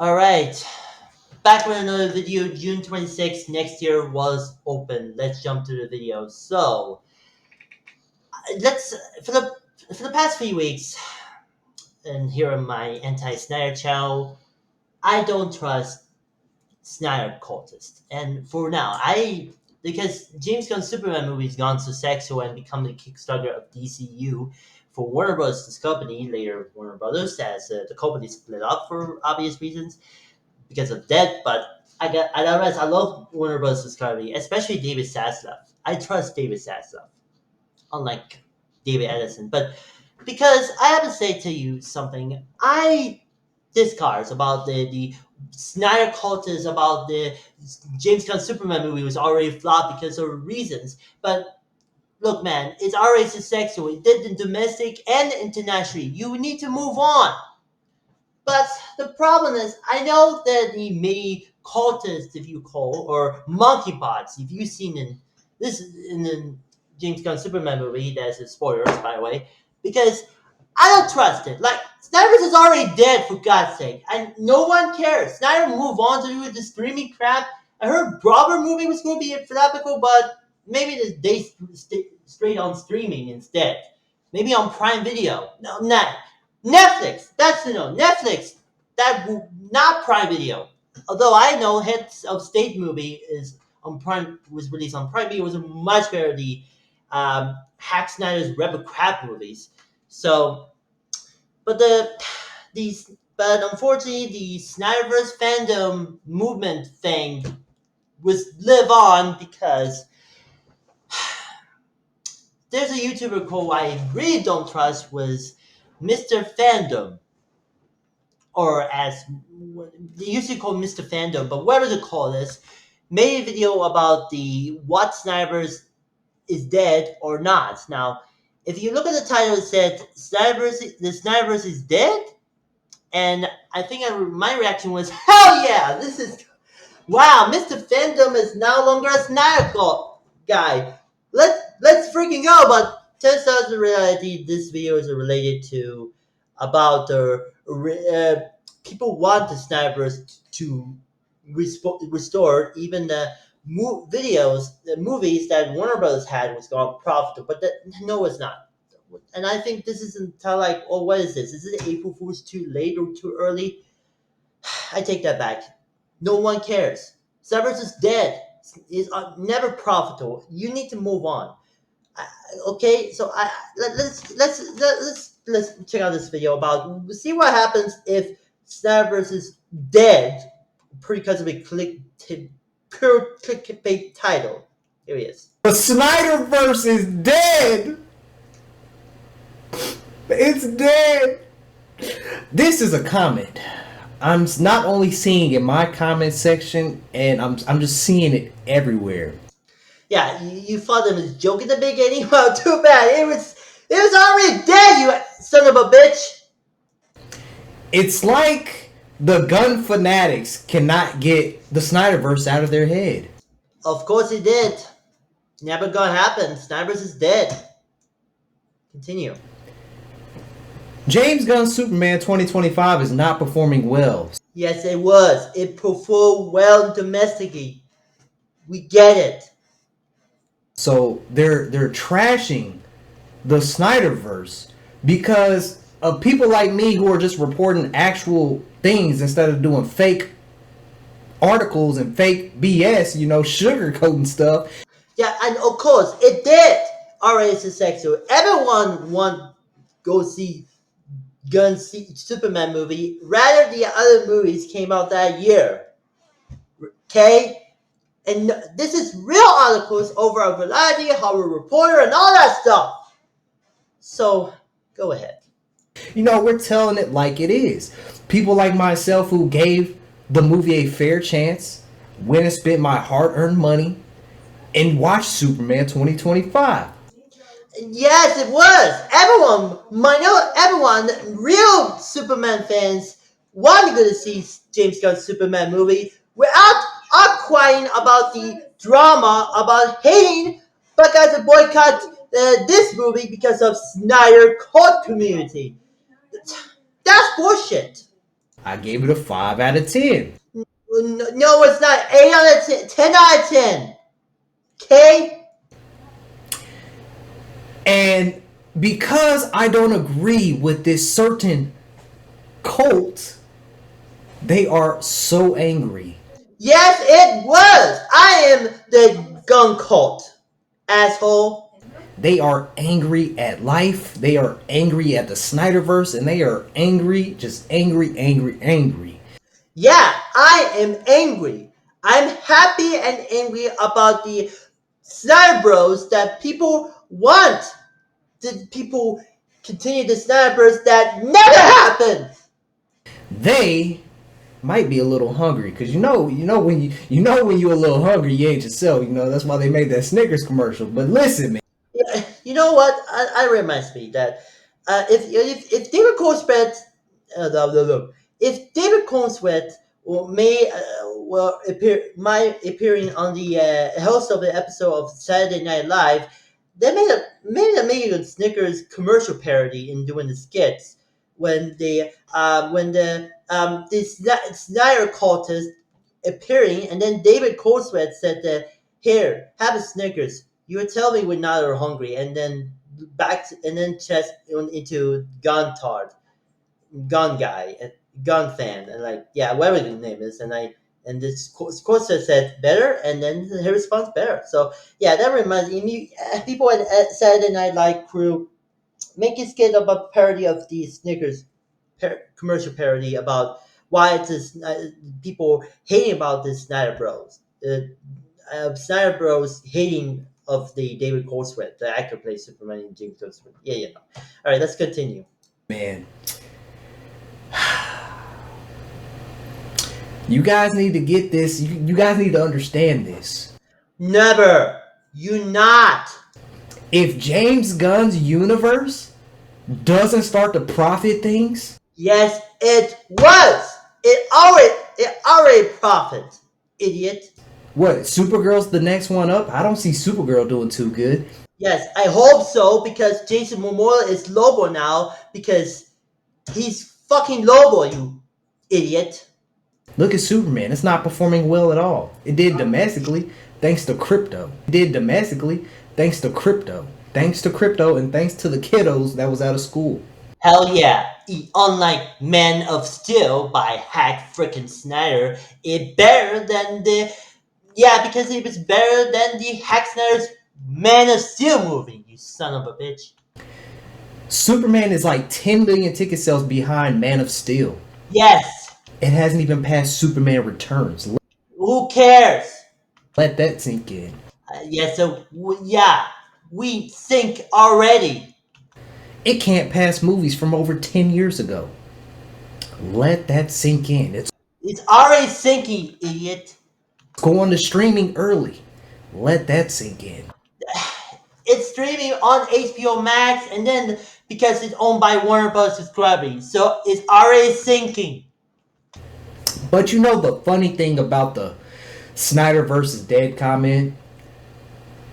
Alright, back with another video. June 26th next year was open. Let's jump to the video. So, let's, for the past few weeks, and here on my Anti-Snyder channel, I don't trust Snyder cultists. And for now, because James Gunn's Superman movie's gone so sexual and become the Kickstarter of DCU for Warner Bros. This company, later Warner Brothers, as the company split up for obvious reasons because of debt. But I love Warner Bros. Discovery, especially David Zaslav. I trust David Zaslav, unlike David Edison. But because I have to say to you something, I discards about the Snyder cultists about the James Gunn Superman movie was already flawed because of reasons. But look, man, it's already sexual. It did the domestic and the internationally. You need to move on. But the problem is, I know that the many cultists, if you call, or monkeypots, if you've seen in the James Gunn Superman movie, that's a spoilers, by the way, because I don't trust it. Like, Snyderverse is already dead, for God's sake, and no one cares. Snyder move on to do the streaming crap. I heard Brother movie was going to be philosophical, but maybe they straight on streaming instead. Maybe on Prime Video. No, not Netflix. That's Netflix. That not Prime Video. Although I know Heads of State movie is on Prime was released on Prime Video was much better the Hack Snyder's Rebel Crap movies. So, but but unfortunately the Snyderverse fandom movement thing was live on because there's a YouTuber called I really don't trust was Mr. Fandom, or as they used to call Mr. Fandom, but whatever they call this, made a video about the what Snyderverse is dead or not. Now, if you look at the title, it said the Snyderverse is dead, and I think my reaction was, hell yeah, this is wow, Mr. Fandom is no longer a Snyder guy. Let's freaking go! But turns out in reality, this video is related to about the people want the Snyderverse to restore even the the movies that Warner Brothers had was gone profitable, but no, it's not. And I think this isn't like, oh, what is this? Is it April Fool's too late or too early? I take that back. No one cares. Severance is dead. It's never profitable. You need to move on. Okay, so let's check out this video about see what happens if Snyderverse is dead because of a pure clickbait title. Here he is. The Snyderverse is dead. It's dead. This is a comment. I'm not only seeing in my comment section, and I'm just seeing it everywhere. Yeah, you thought it was a joke in the beginning? Well, too bad. It was already dead, you son of a bitch. It's like the gun fanatics cannot get the Snyderverse out of their head. Of course it did. Never gonna happen. Snyderverse is dead. Continue. James Gunn's Superman 2025 is not performing well. Yes, it was. It performed well domestically. We get it. So they're trashing the Snyderverse because of people like me who are just reporting actual things instead of doing fake articles and fake BS, sugarcoating stuff. Yeah, and of course it did. Alright, it's sexual. Everyone want go see Superman movie. Rather, the other movies came out that year. Okay. And this is real articles over a Variety, Hollywood Reporter, and all that stuff. So, go ahead. We're telling it like it is. People like myself who gave the movie a fair chance, went and spent my hard-earned money, and watched Superman 2025. Yes, it was. Everyone, real Superman fans wanted to go to see James Gunn's Superman movie without crying about the drama, about hating, but guys boycott this movie because of Snyder cult community. That's bullshit. I gave it a 5 out of 10. No, it's not. 8 out of 10. 10 out of 10. Okay? And because I don't agree with this certain cult, they are so angry. Yes, it was. I am the gun cult, asshole. They are angry at life. They are angry at the Snyderverse. And they are angry, just angry, angry, angry. Yeah, I am angry. I'm happy and angry about the Snyder Bros that people want. Did people continue the Snyder Bros that never happened? They might be a little hungry because when you're a little hungry, you ain't yourself. That's why they made that Snickers commercial. But listen, man, Yeah, you know what? I reminds me that if David Coulthard, no, no, no. If David Coulthard will appear might appearing on the host of the episode of Saturday Night Live, they made a Snickers commercial parody in doing the skits when the Snyder cultist appearing, and then David Coulthard said that, here, have a Snickers. You would tell me when not are hungry, and then and then chest into Gun Tard, Gun Guy, Gun Fan, and like, yeah, whatever the name is, and this course said better, and then he responds better. So yeah, that reminds me. People at Saturday Night Live crew make a skit about parody of the Snickers commercial parody about why it's people hating about the Snyder Bros. Snyder Bros. Hating of the David Goldsmith, the actor who plays Superman in James Goldsmith. Yeah, yeah. No. All right, let's continue. man, you guys need to get this. You guys need to understand this. Never. You not. If James Gunn's universe doesn't start to profit things, Yes, it was. It already profit. Idiot. what, Supergirl's the next one up? I don't see Supergirl doing too good. Yes, I hope so because Jason Momoa is Lobo now because he's fucking Lobo, you idiot. Look at Superman. It's not performing well at all. It did domestically thanks to crypto. It did domestically thanks to crypto. Thanks to crypto and thanks to the kiddos that was out of school. Hell yeah. Unlike Man of Steel by Hack Frickin' Snyder, it better than the because it was better than the Hack Snyder's Man of Steel movie, you son of a bitch. Superman is like 10 million ticket sales behind Man of Steel. Yes. It hasn't even passed Superman Returns. Who cares? Let that sink in. We think already. It can't pass movies from over 10 years ago. Let that sink in. It's already sinking, idiot. Going to streaming early. Let that sink in. It's streaming on HBO Max, and then because it's owned by Warner Bros. Discovery, so it's already sinking. But the funny thing about the Snyder versus Dead comment?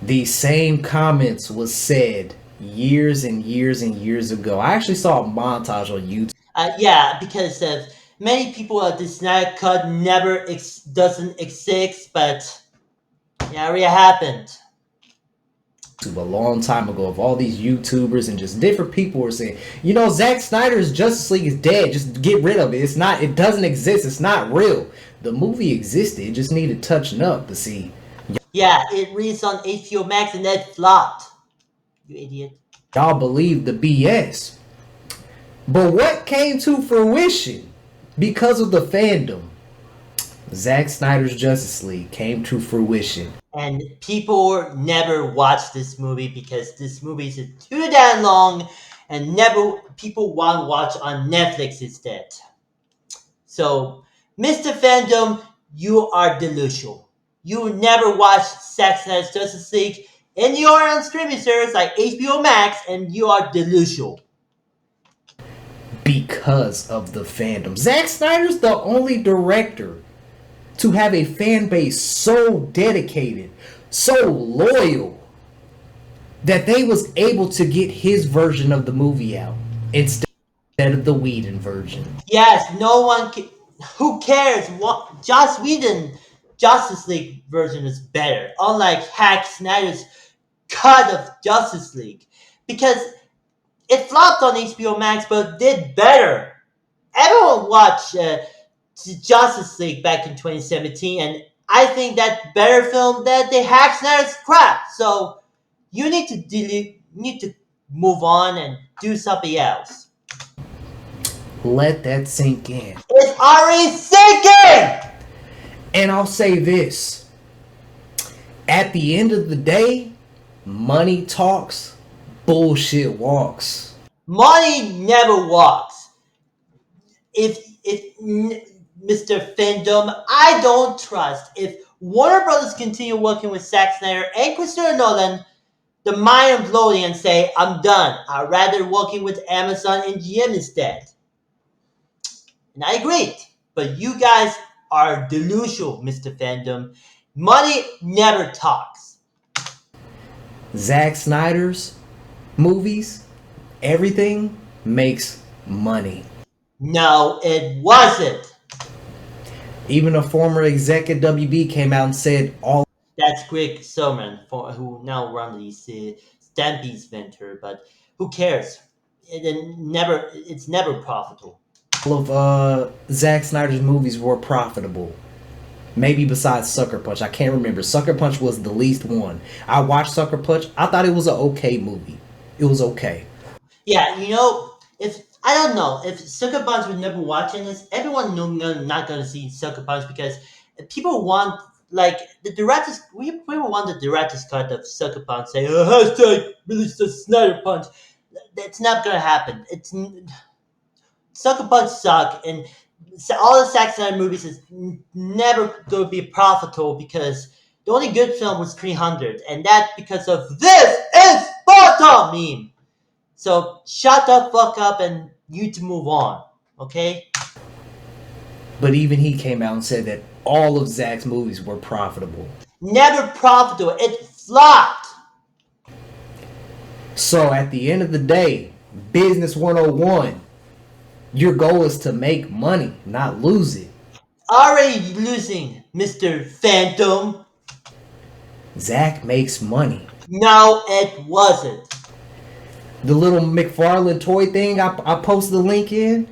These same comments was said years and years and years ago. I actually saw a montage on YouTube. Because many people of the Snyder Cut never doesn't exist, but yeah, it already happened. A long time ago of all these YouTubers and just different people were saying, Zack Snyder's Justice League is dead. Just get rid of it. It doesn't exist. It's not real. The movie existed. It just needed touching up to see. Yeah, it released on HBO Max and that flopped. You idiot. Y'all believe the BS. But what came to fruition because of the fandom? Zack Snyder's Justice League came to fruition. And people never watch this movie because this movie is too damn long and never people want to watch on Netflix instead. So, Mr. Fandom, you are delusional. You never watched Zack Snyder's Justice League, and you are on streaming service like HBO Max, and you are delusional. Because of the fandom. Zack Snyder's the only director to have a fan base so dedicated, so loyal, that they was able to get his version of the movie out. Instead, instead of the Whedon version. Yes, no one can, who cares? What Joss Whedon Justice League version is better. Unlike Hack Snyder's cut of Justice League, because it flopped on HBO Max, but did better. Everyone watched Justice League back in 2017, and I think that better film that they Hack Snyder's crap. So you need to delete, need to move on and do something else. Let that sink in. It's already sinking. And I'll say this, at the end of the day, money talks, bullshit walks. Money never walks. If Mr. Fandom, I don't trust. If Warner Brothers continue working with Zack Snyder and Christopher Nolan, the mind imploding and say, I'm done. I'd rather working with Amazon and GM instead. And I agree. But you guys are delusional, Mr. Fandom. Money never talks. Zack Snyder's movies, everything makes money. No, it wasn't. Even a former exec at WB came out and said all That's Greg Silman, who now runs the Stampy's Venture, but who cares? It's never profitable. of Zack Snyder's movies were profitable. Maybe besides Sucker Punch. I can't remember. Sucker Punch was the least one. I watched Sucker Punch. I thought it was an okay movie. It was okay. Yeah, if I don't know if Sucker Punch was never watching this, everyone not gonna see Sucker Punch because people want like the directors. We want the director's cut of Sucker Punch. Say, hashtag release the Snyder Punch. That's not gonna happen. Sucker Punch suck, and all the Zack Snyder movies is never going to be profitable because the only good film was 300, and that because of this is Sparta meme. So shut the fuck up and you to move on, okay? But even he came out and said that all of Zack's movies were profitable. Never profitable. It flopped. So at the end of the day, Business 101, your goal is to make money, not lose it. Already losing, Mr. Phantom. Zack makes money. No, it wasn't. The little McFarlane toy thing I posted the link in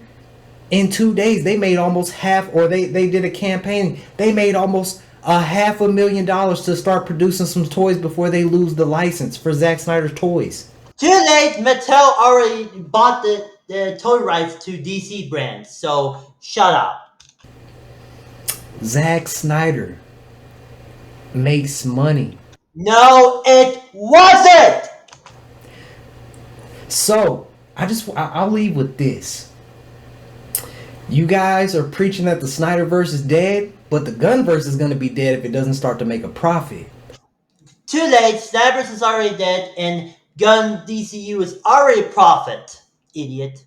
2 days they made almost half, or they did a campaign, they made almost $500,000 to start producing some toys before they lose the license for Zack Snyder's toys. Too late, Mattel already bought the toy rights to DC brands, so shut up. Zack Snyder makes money. No, it wasn't! So I'll leave with this. You guys are preaching that the Snyderverse is dead, but the Gunverse is going to be dead if it doesn't start to make a profit. Too late, Snyderverse is already dead, and Gun DCU is already a profit, idiot.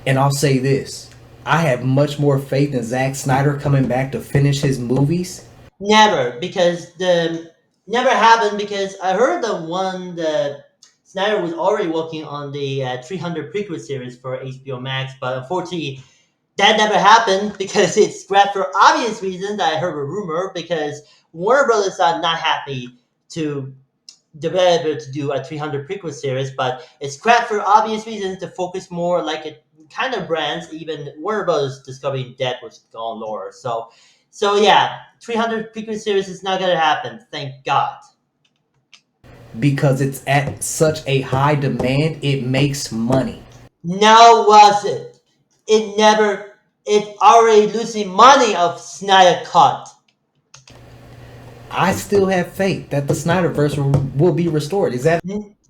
And I'll say this. I have much more faith in Zack Snyder coming back to finish his movies. Never, because never happened because I heard the Snyder was already working on the 300 prequel series for HBO Max, but unfortunately that never happened because it's scrapped for obvious reasons. I heard a rumor because Warner Brothers are not happy to developer to do a 300 prequel series, but it's scrapped for obvious reasons to focus more like a kind of brands. Even Warner Brothers Discovery Dead was gone lower. So yeah, 300 prequel series is not gonna happen. Thank God. Because it's at such a high demand, it makes money. No, was it? It never. It already losing money of Snyder Cut. I still have faith that the Snyderverse will be restored. Is that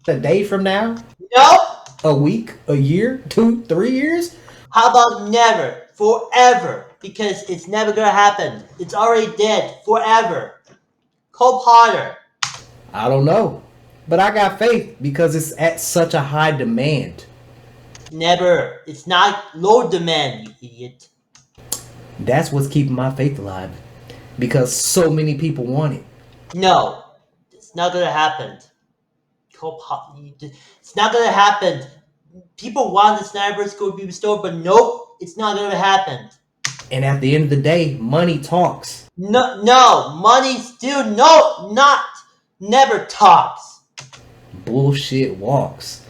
a day from now? No. A week? A year? 2, 3 years? How about never? Forever. Because it's never gonna happen. It's already dead. Forever. Cole Potter. I don't know. But I got faith because it's at such a high demand. Never. It's not low demand, you idiot. That's what's keeping my faith alive. Because so many people want it. No. It's not gonna happen. It's not gonna happen. People want the Snyderverse to be restored, but nope, it's not going to happen. And at the end of the day, money talks. No, no, money still no, not never talks. Bullshit walks.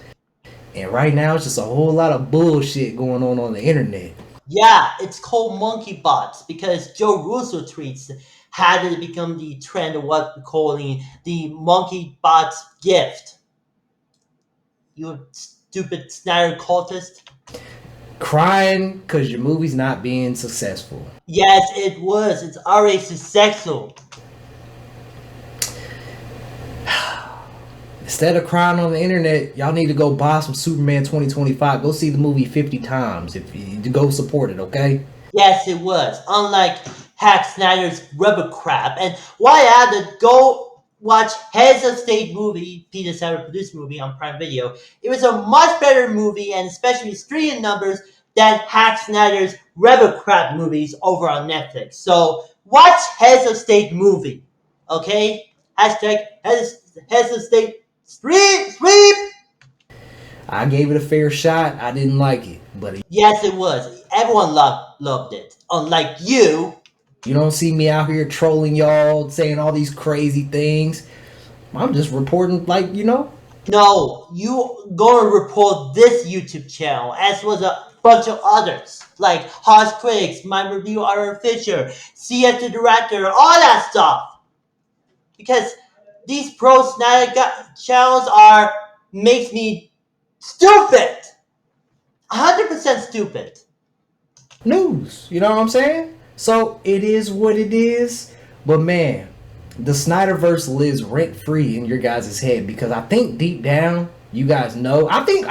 And right now, it's just a whole lot of bullshit going on the internet. Yeah, it's called monkey bots because Joe Russo tweets had it become the trend of what we're calling the monkey bots gift. You stupid Snyder cultist. Crying because your movie's not being successful. Yes, it was. It's already successful. Instead of crying on the internet, y'all need to go buy some Superman 2025. Go see the movie 50 times. If you go support it, okay? Yes, it was. Unlike Hack Snyder's rubber crap. And why added, go watch Heads of State movie, Peter Snyder produced movie on Prime Video. It was a much better movie, and especially streaming numbers, than Hack Snyder's rubber crap movies over on Netflix. So watch Heads of State movie. Okay? Hashtag Heads of State sweep. I gave it a fair shot. I didn't like it, but Yes, it was. Everyone loved it. Unlike you. you don't see me out here trolling y'all, saying all these crazy things. I'm just reporting, No, you go and report this YouTube channel, as was a bunch of others, like Harsh Critics, My Review Art Fisher, CS the Director, all that stuff. Because these pro Snyder channels are makes me stupid. 100% stupid. news. You know what I'm saying? So it is what it is. But man, the Snyderverse lives rent free in your guys' head because I think deep down, you guys know. I think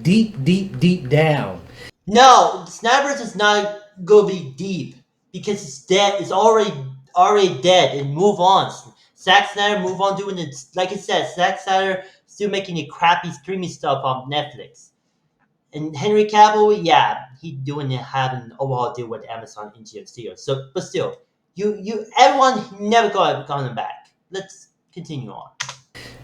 deep down. No, Snyderverse is not gonna be deep because it's dead. It's already dead. And move on. Zack Snyder move on doing it. Like I said, Zack Snyder still making the crappy streaming stuff on Netflix. And Henry Cavill, yeah, he doing it, having an overall deal with Amazon and GM Studios. So, but still, everyone never gone back. Let's continue on.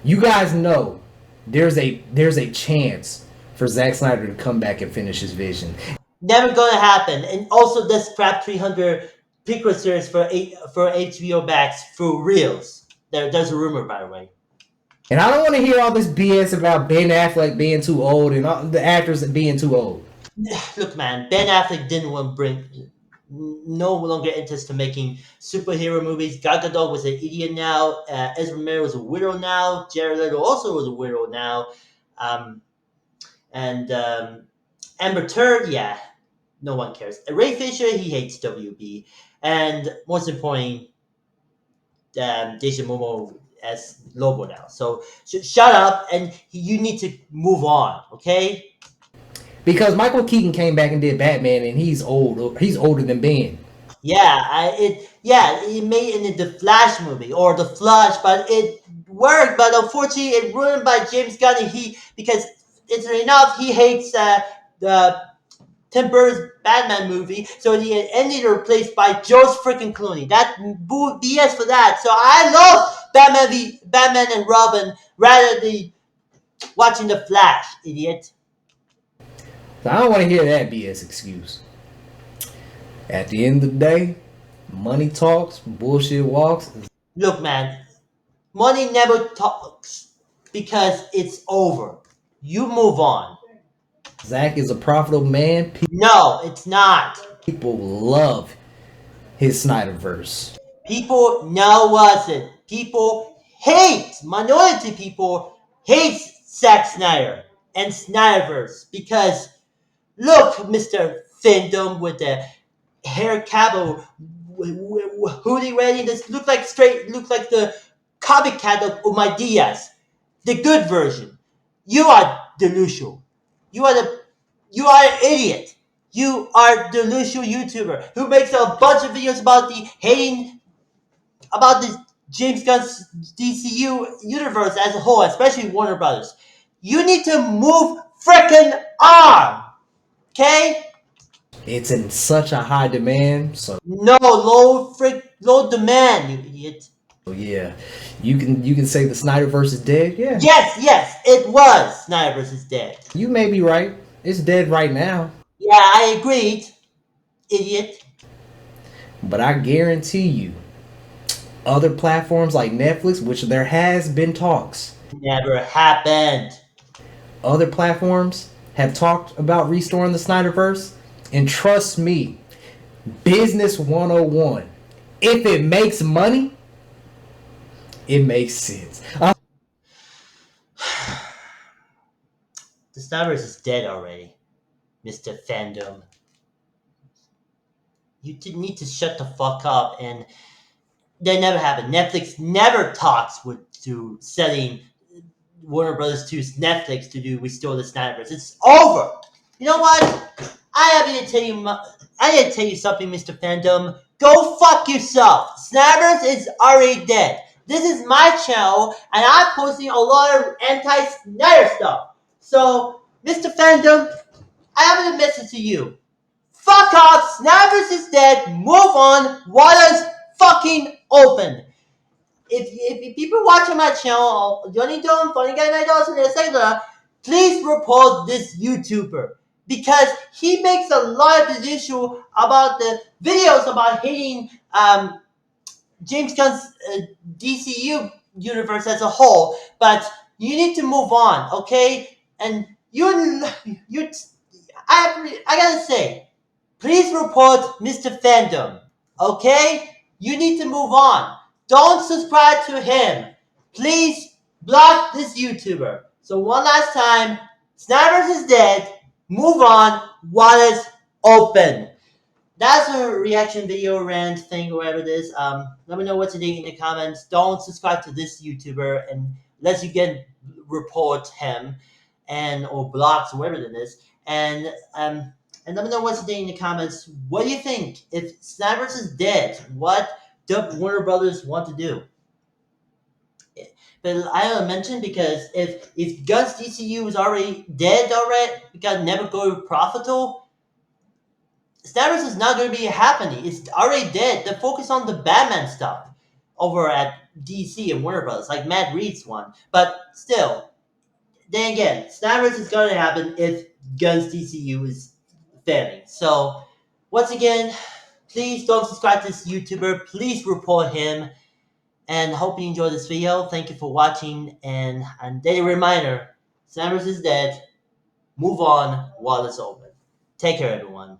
You guys know there's a chance for Zack Snyder to come back and finish his vision. Never gonna happen. And also, this scrap 300 prequel series for HBO Max for reals. There's a rumor, by the way. And I don't want to hear all this BS about Ben Affleck being too old and all the actors being too old. Look, man, Ben Affleck didn't want to bring no longer interest in making superhero movies. Gal Gadot was an idiot now. Ezra Miller was a widow now. Jared Leto also was a widow now. Um, and Amber Turd, yeah, no one cares. Ray Fisher, he hates WB. And most importantly, Jason Momoa as Lobo now. So shut up, and you need to move on, okay? Because Michael Keaton came back and did Batman, and he's old. He's older than Ben. It made it in the Flash movie or the Flash, but it worked. But unfortunately, it ruined by James Gunn. And because it's enough, he hates the Tim Burton's Batman movie, so he ended replaced by Joe's freaking Clooney. That BS for that. So I love Batman and Robin rather than watching the Flash, idiot. So I don't want to hear that BS excuse. At the end of the day, money talks, bullshit walks. Look, man, money never talks because it's over. You move on. Zack is a profitable man. No, it's not. People love his Snyderverse. People know what's it. People hate, minority people hate Zack Snyder and Snyderverse because look, Mr. Findom with the hair cabo hoodie ready. This looks like the copycat of Umay Diaz, the good version. You are delusional. You are an idiot. You are delusional YouTuber who makes a bunch of videos about the hating about the James Gunn's DCU universe as a whole, especially Warner Brothers. You need to move frickin' on, okay? It's in such a high demand, so No, low demand, you idiot. Oh yeah, you can say the Snyderverse is dead. Yeah, Yes, yes, it was Snyderverse is dead. you may be right. It's dead right now, Yeah, I agreed, idiot. but I guarantee you, other platforms like Netflix, which there has been talks, Never happened. other platforms have talked about restoring the Snyderverse, and trust me, business 101. If it makes money, it makes sense. The Snyderverse is dead already, Mr. Fandom. You need to shut the fuck up, and that never happened. Netflix never talks with to selling Warner Brothers to Netflix to do restore the Snyderverse. It's over. You know what? I have to tell you. I need to tell you something, Mr. Fandom. Go fuck yourself. Snyderverse is already dead. This is my channel, and I'm posting a lot of anti-Snyder stuff. So, Mr. Fandom, I have a message to you. Fuck off. Snyderverse is dead. Move on. Water's fucking open. If people watching my channel, Johnny Don, Funny Guy Night Dawson, etc., please report this YouTuber because he makes a lot of issue about the videos about hating James Gunn's DCU universe as a whole. But you need to move on, okay? And you, I gotta say, please report Mr. Fandom. Okay? You need to move on. Don't subscribe to him. Please block this YouTuber. So one last time, Snipers is dead. Move on while it's open. That's a reaction video rant thing, or whatever it is. Let me know what to think in the comments. Don't subscribe to this YouTuber unless you get report him and or blocks, whatever it is. And let me know what to think in the comments. What do you think? If Snipers is dead, what do Warner Brothers want to do? But I want to mention because if Guns DCU is already dead already, because never go profitable, Snyderverse is not going to be happening. It's already dead. They focus on the Batman stuff over at DC and Warner Bros. Like Matt Reeves one. But still, then again, Snyderverse is going to happen if Guns DCU is failing. So, once again, please don't subscribe to this YouTuber. Please report him. And hope you enjoyed this video. Thank you for watching. And daily reminder, Snyderverse is dead. Move on while it's open. Take care, everyone.